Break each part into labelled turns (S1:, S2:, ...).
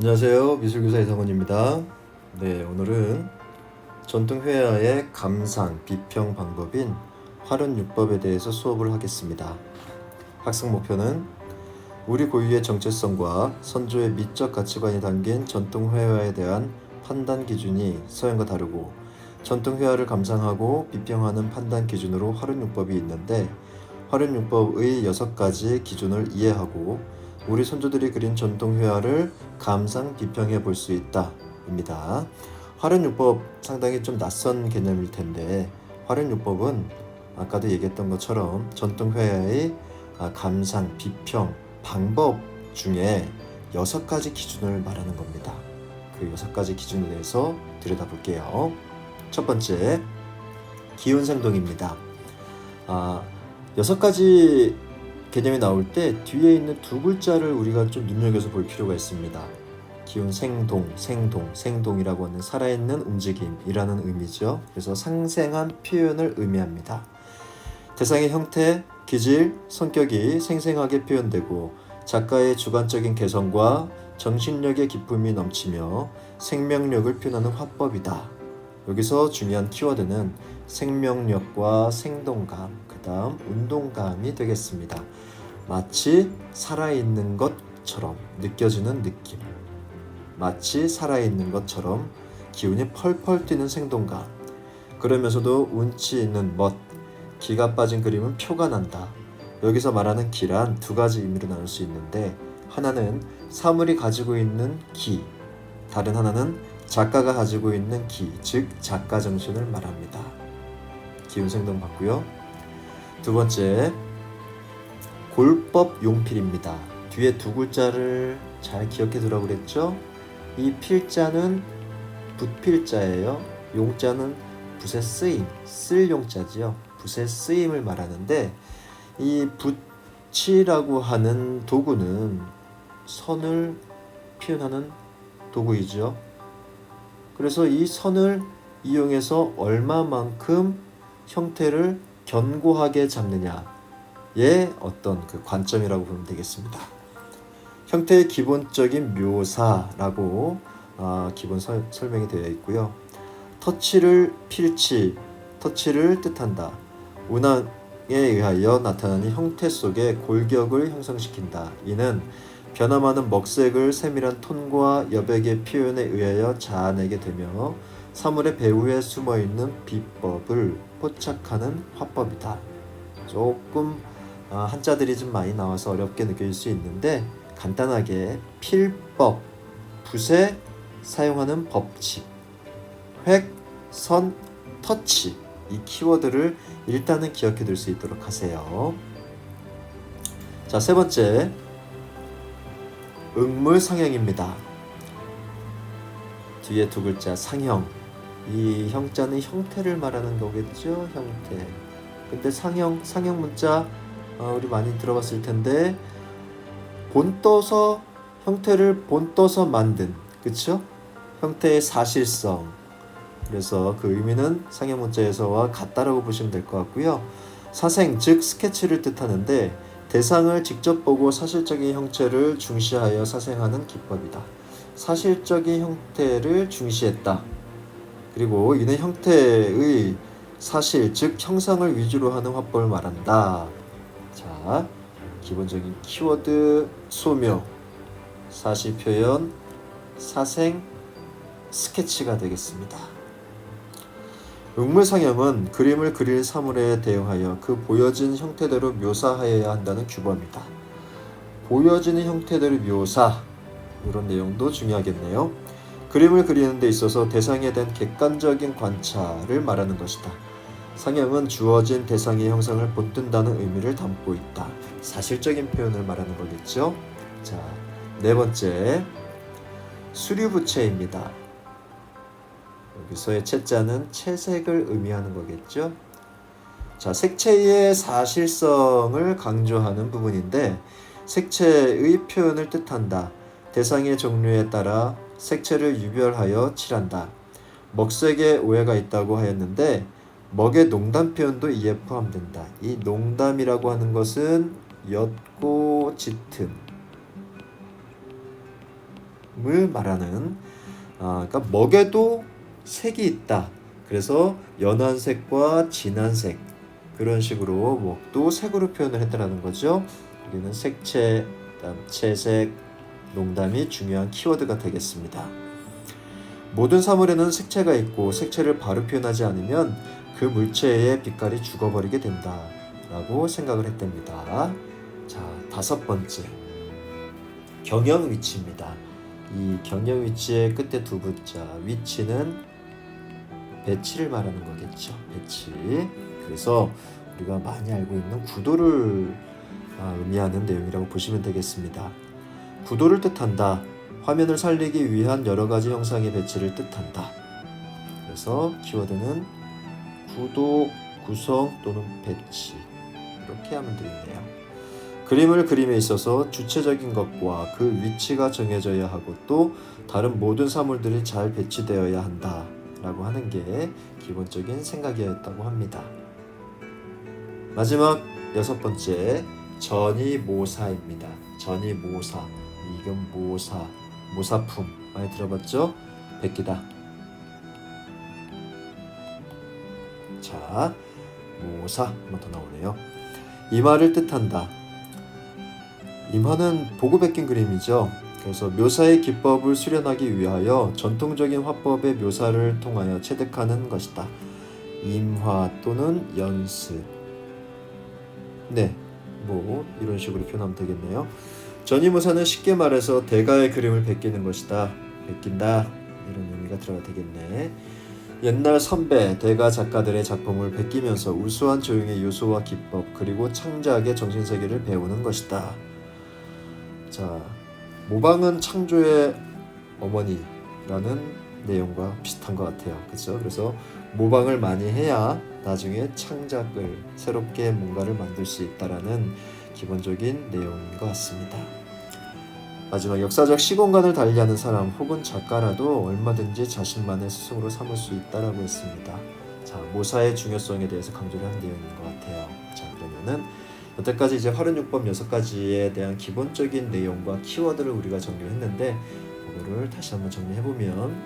S1: 안녕하세요. 미술교사 이성원입니다. 네, 오늘은 전통 회화의 감상, 비평 방법인 활운율법에 대해서 수업을 하겠습니다. 학습 목표는 우리 고유의 정체성과 선조의 미적 가치관이 담긴 전통 회화에 대한 판단 기준이 서양과 다르고 전통 회화를 감상하고 비평하는 판단 기준으로 활운율법이 있는데 활운율법의 6가지 기준을 이해하고 우리 선조들이 그린 전통 회화를 감상 비평해 볼 수 있다 입니다. 활용요법 상당히 좀 낯선 개념일 텐데 활용요법은 아까도 얘기했던 것처럼 전통 회화의 감상 비평 방법 중에 6가지 기준을 말하는 겁니다. 그 6가지 기준에 대해서 들여다볼게요. 첫 번째, 기운생동입니다. 6가지 개념이 나올 때 뒤에 있는 두 글자를 우리가 좀 눈여겨서 볼 필요가 있습니다. 기운 생동이라고 하는 살아있는 움직임이라는 의미죠. 그래서 상생한 표현을 의미합니다. 대상의 형태, 기질, 성격이 생생하게 표현되고 작가의 주관적인 개성과 정신력의 기품이 넘치며 생명력을 표현하는 화법이다. 여기서 중요한 키워드는 생명력과 생동감, 그 다음 운동감이 되겠습니다. 마치 살아있는 것처럼 느껴지는 느낌, 마치 살아있는 것처럼 기운이 펄펄 뛰는 생동감, 그러면서도 운치 있는 멋, 기가 빠진 그림은 표가 난다. 여기서 말하는 기란 두 가지 의미로 나눌 수 있는데 하나는 사물이 가지고 있는 기, 다른 하나는 작가가 가지고 있는 기, 즉 작가 정신을 말합니다. 기운생동 봤고요. 두 번째, 골법 용필입니다. 뒤에 두 글자를 잘 기억해 두라고 그랬죠? 이 필자는 붓필자예요. 용자는 붓의 쓰임, 쓸 용자지요. 붓의 쓰임을 말하는데 이 붓이라고 하는 도구는 선을 표현하는 도구이죠. 그래서 이 선을 이용해서 얼마만큼 형태를 견고하게 잡느냐의 어떤 그 관점이라고 보면 되겠습니다. 형태의 기본적인 묘사라고 기본 설명이 되어 있고요. 터치를 뜻한다. 운항에 의하여 나타나는 형태 속에 골격을 형성시킨다. 이는 변화많은 먹색을 세밀한 톤과 여백의 표현에 의하여 자아내게 되며 사물의 배후에 숨어있는 비법을 포착하는 화법이다. 조금 한자들이 좀 많이 나와서 어렵게 느껴질 수 있는데 간단하게 필법, 붓에 사용하는 법칙, 획, 선, 터치, 이 키워드를 일단은 기억해 둘 수 있도록 하세요. 자, 세 번째, 응물상형입니다. 뒤에 두 글자 상형, 이 형자는 형태를 말하는 거겠죠. 형태. 근데 상형 문자 우리 많이 들어봤을 텐데 본떠서 형태를 본떠서 만든, 그쵸? 형태의 사실성. 그래서 그 의미는 상형 문자에서와 같다라고 보시면 될 것 같고요. 사생, 즉 스케치를 뜻하는데 대상을 직접 보고 사실적인 형체를 중시하여 사생하는 기법이다. 사실적인 형태를 중시했다. 그리고 이는 형태의 사실, 즉 형상을 위주로 하는 화법을 말한다. 자, 기본적인 키워드 소묘, 사실 표현, 사생, 스케치가 되겠습니다. 응물상형은 그림을 그릴 사물에 대응하여 그 보여진 형태대로 묘사하여야 한다는 규범이다. 보여지는 형태대로 묘사, 이런 내용도 중요하겠네요. 그림을 그리는 데 있어서 대상에 대한 객관적인 관찰을 말하는 것이다. 상형은 주어진 대상의 형상을 본뜬다는 의미를 담고 있다. 사실적인 표현을 말하는 거겠죠. 자, 네 번째, 수류부채입니다. 여기서의 채자는 채색을 의미하는 거겠죠. 자, 색채의 사실성을 강조하는 부분인데 색채의 표현을 뜻한다. 대상의 종류에 따라 색채를 유별하여 칠한다. 먹색에 오해가 있다고 하였는데 먹의 농담 표현도 이에 포함된다. 이 농담이라고 하는 것은 옅고 짙은, 말하는 그러니까 먹에도 색이 있다. 그래서 연한 색과 진한 색 그런 식으로 먹도 색으로 표현을 했다는 거죠. 여기는 색채, 채색, 농담이 중요한 키워드가 되겠습니다. 모든 사물에는 색채가 있고 색채를 바로 표현하지 않으면 그 물체의 빛깔이 죽어버리게 된다 라고 생각을 했답니다. 자, 5번째 경영 위치입니다. 이 경영 위치의 끝에 두 글자 위치는 배치를 말하는 거겠죠. 배치. 그래서 우리가 많이 알고 있는 구도를 의미하는 내용이라고 보시면 되겠습니다. 구도를 뜻한다. 화면을 살리기 위한 여러 가지 형상의 배치를 뜻한다. 그래서 키워드는 구도, 구성 또는 배치 이렇게 하면 되겠네요. 그림을 그림에 있어서 주체적인 것과 그 위치가 정해져야 하고 또 다른 모든 사물들이 잘 배치되어야 한다 라고 하는 게 기본적인 생각이었다고 합니다. 마지막 6번째 전이모사입니다. 전이모사, 이건 모사, 모사품 많이 들어봤죠? 베끼다. 자, 모사 한번 더 나오네요. 임화를 뜻한다. 임화는 보고 베낀 그림이죠. 그래서 묘사의 기법을 수련하기 위하여 전통적인 화법의 묘사를 통하여 체득하는 것이다. 임화 또는 연습. 네, 뭐 이런 식으로 표현하면 되겠네요. 전이모사는 쉽게 말해서 대가의 그림을 베끼는 것이다. 베낀다 이런 의미가 들어가 되겠네. 옛날 선배, 대가 작가들의 작품을 베끼면서 우수한 조형의 요소와 기법 그리고 창작의 정신세계를 배우는 것이다. 자, 모방은 창조의 어머니라는 내용과 비슷한 것 같아요. 그렇죠? 그래서 모방을 많이 해야 나중에 창작을 새롭게 뭔가를 만들 수 있다라는 기본적인 내용인 것 같습니다. 마지막 역사적 시공간을 달리하는 사람 혹은 작가라도 얼마든지 자신만의 스승으로 삼을 수 있다라고 했습니다. 자, 모사의 중요성에 대해서 강조를 한 내용인 것 같아요. 자, 그러면은 여태까지 이제 활용요법 6가지에 대한 기본적인 내용과 키워드를 우리가 정리했는데 그거를 다시 한번 정리해보면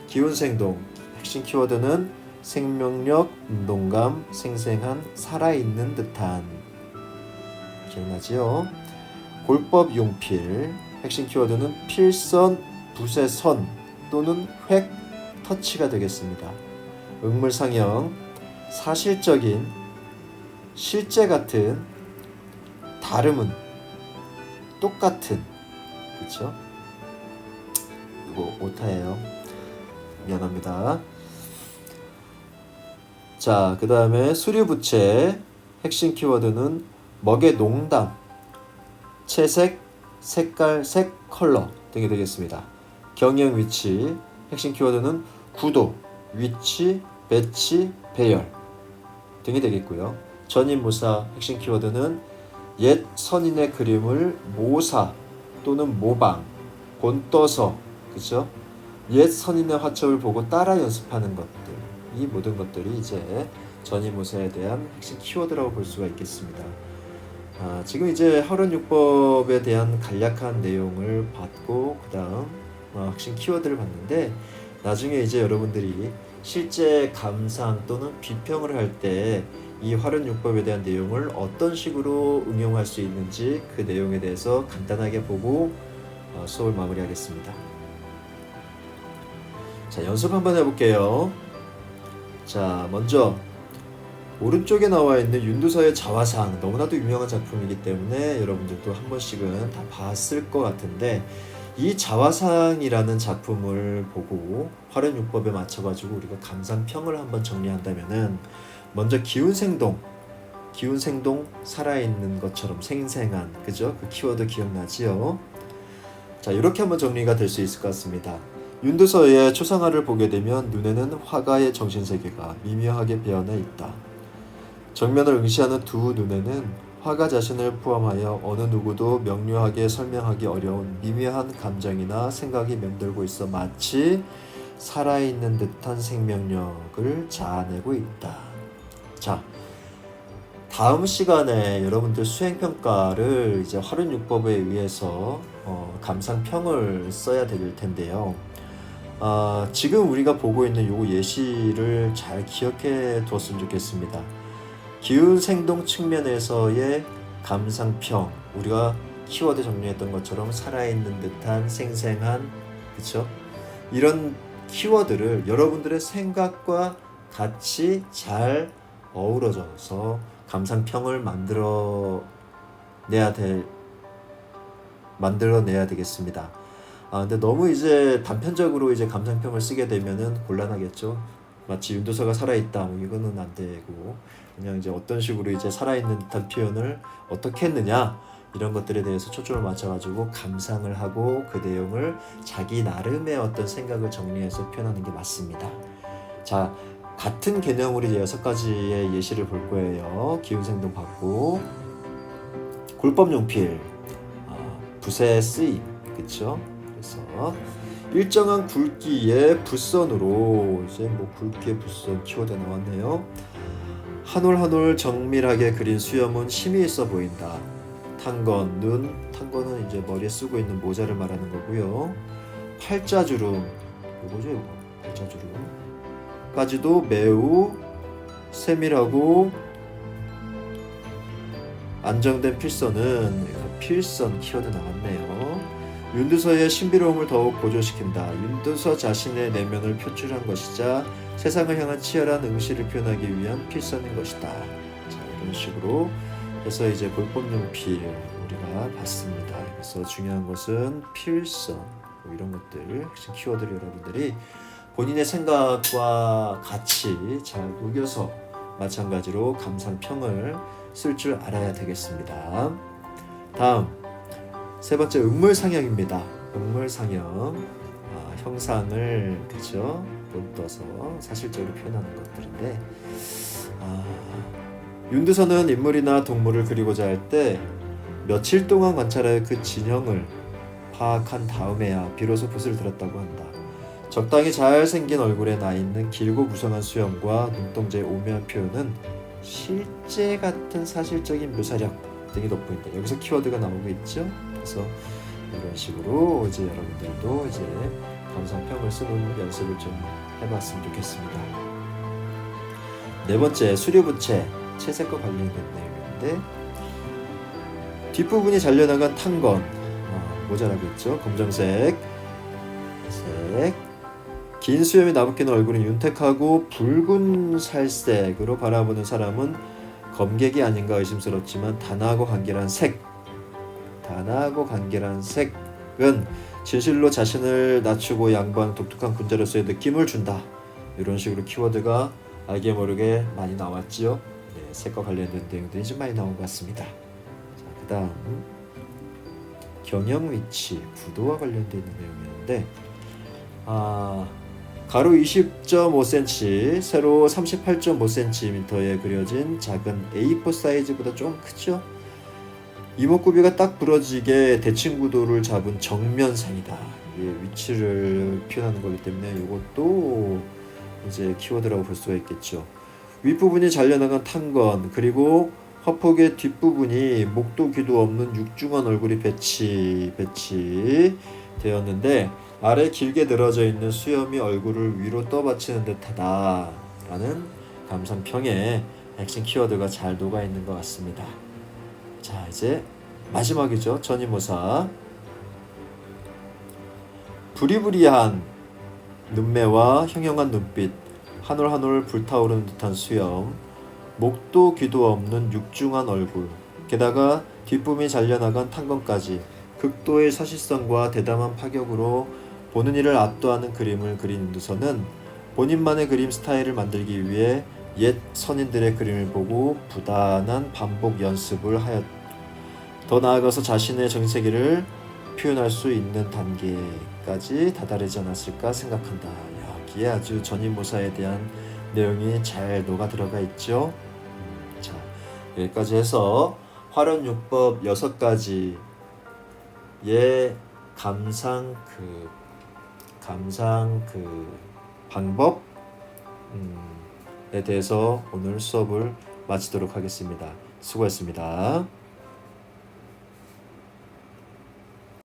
S1: 기운생동 핵심 키워드는 생명력, 운동감, 생생한, 살아있는 듯한 기억나지요? 골법 용필 핵심 키워드는 필선, 붓의 선 또는 획, 터치가 되겠습니다. 응물상형 사실적인, 실제 같은, 다름은, 똑같은. 그렇죠? 이거 오타예요. 미안합니다. 자, 그 다음에 수류부채 핵심 키워드는 먹의 농담, 채색, 색깔, 색, 컬러 등이 되겠습니다. 경영 위치 핵심 키워드는 구도, 위치, 배치, 배열 등이 되겠고요. 전인모사 핵심 키워드는 옛 선인의 그림을 모사 또는 모방, 본떠서, 그렇죠? 옛 선인의 화첩을 보고 따라 연습하는 것들, 이 모든 것들이 이제 전인모사에 대한 핵심 키워드라고 볼 수가 있겠습니다. 지금 이제 활용요법에 대한 간략한 내용을 봤고 그 다음 핵심 키워드를 봤는데 나중에 이제 여러분들이 실제 감상 또는 비평을 할 때 이 활용요법에 대한 내용을 어떤 식으로 응용할 수 있는지 그 내용에 대해서 간단하게 보고 수업을 마무리하겠습니다. 자, 연습 한번 해볼게요. 자, 먼저 오른쪽에 나와 있는 윤두서의 자화상, 너무나도 유명한 작품이기 때문에 여러분들도 한 번씩은 다 봤을 것 같은데 이 자화상이라는 작품을 보고 활용요법에 맞춰가지고 우리가 감상평을 한번 정리한다면은 먼저 기운생동 살아있는 것처럼 생생한, 그죠? 그 키워드 기억나지요? 자, 이렇게 한번 정리가 될 수 있을 것 같습니다. 윤두서의 초상화를 보게 되면 눈에는 화가의 정신세계가 미묘하게 배어나 있다. 정면을 응시하는 두 눈에는 화가 자신을 포함하여 어느 누구도 명료하게 설명하기 어려운 미묘한 감정이나 생각이 맴돌고 있어 마치 살아있는 듯한 생명력을 자아내고 있다. 자, 다음 시간에 여러분들 수행평가를 이제 활용요법에 의해서 감상평을 써야 될 텐데요. 지금 우리가 보고 있는 요 예시를 잘 기억해 두었으면 좋겠습니다. 기훈생동 측면에서의 감상평, 우리가 키워드 정리했던 것처럼 살아있는 듯한 생생한, 그쵸? 이런 키워드를 여러분들의 생각과 같이 잘 어우러져서 감상평을 만들어내야 되겠습니다. 근데 너무 이제 단편적으로 이제 감상평을 쓰게 되면은 곤란하겠죠. 마치 윤도서가 살아있다, 뭐 이거는 안 되고, 그냥 이제 어떤 식으로 이제 살아있는 듯한 표현을 어떻게 했느냐, 이런 것들에 대해서 초점을 맞춰가지고 감상을 하고 그 내용을 자기 나름의 어떤 생각을 정리해서 표현하는 게 맞습니다. 자, 같은 개념으로 이제 6가지의 예시를 볼 거예요. 기훈생동 받고, 골법용필, 붓의 쓰임, 그쵸? 그래서 일정한 굵기의 붓선으로, 이제 뭐 굵기의 붓선 키워드 나왔네요. 한 올 한 올 정밀하게 그린 수염은 힘이 있어 보인다. 탄건, 눈, 탄건은 이제 머리에 쓰고 있는 모자를 말하는 거고요. 팔자주름, 이거죠, 이거. 팔자주름까지도 매우 세밀하고 안정된 필선은, 필선 키워드 나왔네요. 윤두서의 신비로움을 더욱 고조시킨다. 윤두서 자신의 내면을 표출한 것이자 세상을 향한 치열한 응시를 표현하기 위한 필선인 것이다. 자, 이런 식으로 해서 이제 골법용필 우리가 봤습니다. 그래서 중요한 것은 필선, 뭐 이런 것들, 핵심 키워드를 여러분들이 본인의 생각과 같이 잘 녹여서 마찬가지로 감상평을 쓸 줄 알아야 되겠습니다. 다음 3번째, 음물상형입니다. 음물상형, 형상을, 그죠, 본떠서 사실적으로 표현하는 것들인데, 윤두서는 인물이나 동물을 그리고자 할 때 며칠 동안 관찰하여 그 진형을 파악한 다음에야 비로소 붓을 들었다고 한다. 적당히 잘생긴 얼굴에 나 있는 길고 무성한 수염과 눈동자의 오묘한 표현은 실제 같은 사실적인 묘사력 등이 돋보인다. 여기서 키워드가 나오고 있죠. 그래서 이런 식으로 이제 여러분들도 이제 감상평을 쓰는 연습을 좀 해봤으면 좋겠습니다. 4번째, 수료부채, 채색과 관련된 내용인데, 뒷부분이 잘려나간 탄건, 모자라고 있죠. 검정색, 색, 긴 수염이 나부끼는 얼굴은 윤택하고 붉은 살색으로 바라보는 사람은 검객이 아닌가 의심스럽지만 단아하고 간결한 색은 진실로 자신을 낮추고 양보하는 독특한 군자로서의 느낌을 준다. 이런 식으로 키워드가 알게 모르게 많이 나왔지요. 네, 색과 관련된 내용들이 좀 많이 나온 것 같습니다. 자, 그 다음 경영 위치, 구도와 관련된 내용이었는데, 가로 20.5cm, 세로 38.5cm에 그려진 작은 A4 사이즈보다 좀 크죠? 이목구비가 딱 부러지게 대칭 구도를 잡은 정면상이다. 위치를 표현하는 거기 때문에 이것도 이제 키워드라고 볼 수가 있겠죠. 윗부분이 잘려나간 탄건, 그리고 화폭의 뒷부분이 목도 귀도 없는 육중한 얼굴이 배치되었는데 아래 길게 늘어져 있는 수염이 얼굴을 위로 떠받치는 듯하다 라는 감상평에 핵심 키워드가 잘 녹아있는 것 같습니다. 자, 이제 마지막이죠. 전이모사. 부리부리한 눈매와 형형한 눈빛, 한 올 한 올 불타오르는 듯한 수염, 목도 귀도 없는 육중한 얼굴, 게다가 뒷부분이 잘려나간 탄건까지 극도의 사실성과 대담한 파격으로 보는 이를 압도하는 그림을 그린 윤두서는 본인만의 그림 스타일을 만들기 위해 옛 선인들의 그림을 보고 부단한 반복 연습을 하였다. 더 나아가서 자신의 정세계를 표현할 수 있는 단계까지 다다르지 않았을까 생각한다. 여기에 아주 전인모사에 대한 내용이 잘 녹아 들어가 있죠. 자, 여기까지 해서 활언요법 6가지의 감상 방법에 대해서 오늘 수업을 마치도록 하겠습니다. 수고했습니다.